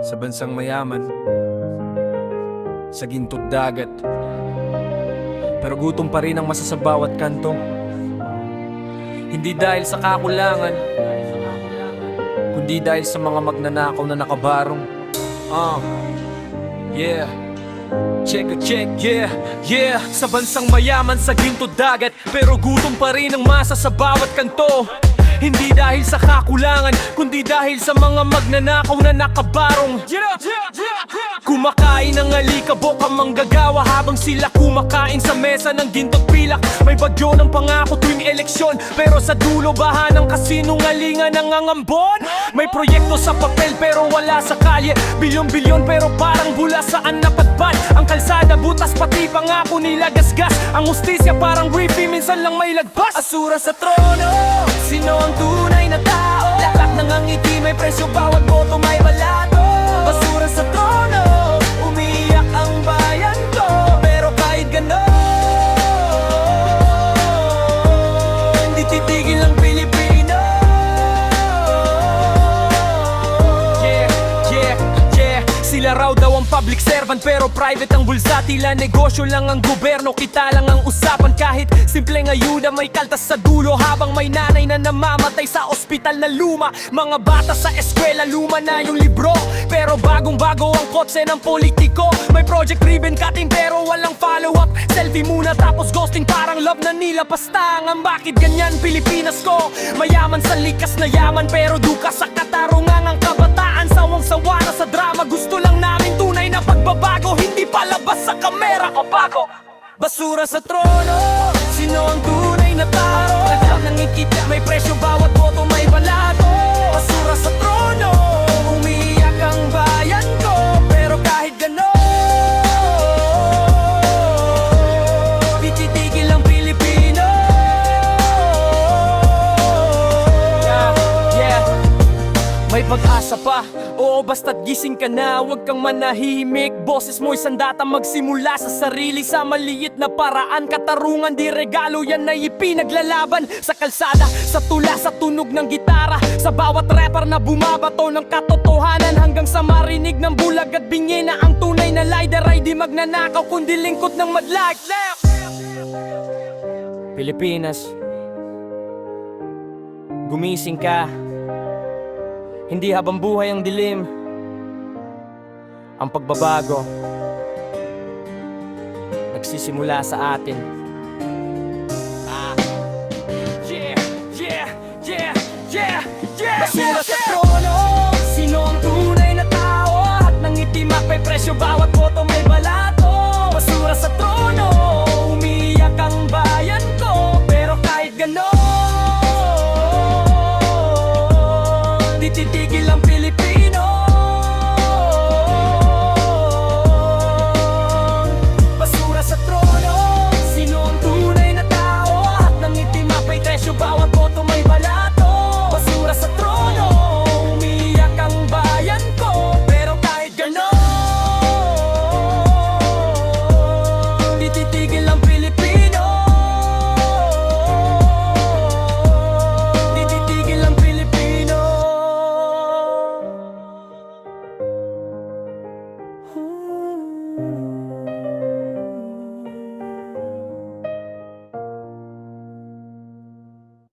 Sa bansang mayaman, sa gintod dagat, pero gutom pa rin ang masa sa bawat kanto. Hindi dahil sa kakulangan, kundi dahil sa mga magnanakaw na nakabarong. Yeah. Check, yeah. Sa bansang mayaman, sa gintod dagat, pero gutom pa rin ang masa sa bawat kanto. Hindi dahil sa kakulangan, kundi dahil sa mga magnanakaw na nakabarong. Kumakain ng alikabok ang manggagawa habang sila kumakain sa mesa ng ginto't pilak. May bagyo ng pangako tuwing eleksyon, pero sa dulo baha ng kasinungalingan ng angambon. May proyekto sa papel pero wala sa kalye, bilyon-bilyon pero parang bula saan napadpad. Ang kalsada butas pati pangako nila gasgas. Ang hustisya parang briefy, minsan lang may lagpas. Asura sa trono, sino ang tunay na tao? Lahat ng ngiti may presyo, bawat boto may balato. Basura sa trono, umiiyak ang bayan ko, pero kahit ganon, hindi titigil ang Pilipino. Yeah. Sila raw daw ang public servant pero private ang bulsa. Tila negosyo lang ang gobyerno, kita lang ang usapan. Kahit simpleng ayuda may kaltas sa dulo, habang may nanay na namamatay sa ospital na luma. Mga bata sa eskwela, luma na yung libro, pero bagong-bago ang kotse ng politiko. May project ribbon cutting pero walang follow-up. Selfie muna tapos ghosting, parang love na nila pastangan. Bakit ganyan Pilipinas ko? Mayaman sa likas na yaman, pero duka sa katarungan ang kabataan. Sawang-sawa na sa drama, gusto lang namin tunay na pagbabago, hindi palabas sa kamera o bago. Basura sa trono, sino ang tunay na tao? Lahat ng ikita may presyo, bawat boto may balato. Basura sa trono, umiiyak ang bayan ko, pero kahit ganon, di titigil ang Pilipino. Yeah. May pag-asa pa, oo basta't gising ka na, huwag kang manahimik. Boses mo'y sandata magsimula sa sarili, sa maliit na paraan. Katarungan di regalo, yan ay ipinaglalaban. Sa kalsada, sa tula, sa tunog ng gitara, sa bawat rapper na bumabato ng katotohanan, hanggang sa marinig ng bulag at bingi na ang tunay na lider ay di magnanakaw kundi lingkod ng madlag. Pilipinas, gumising ka. Hindi habang buhay ang dilim. Ang pagbabago nagsisimula sa atin.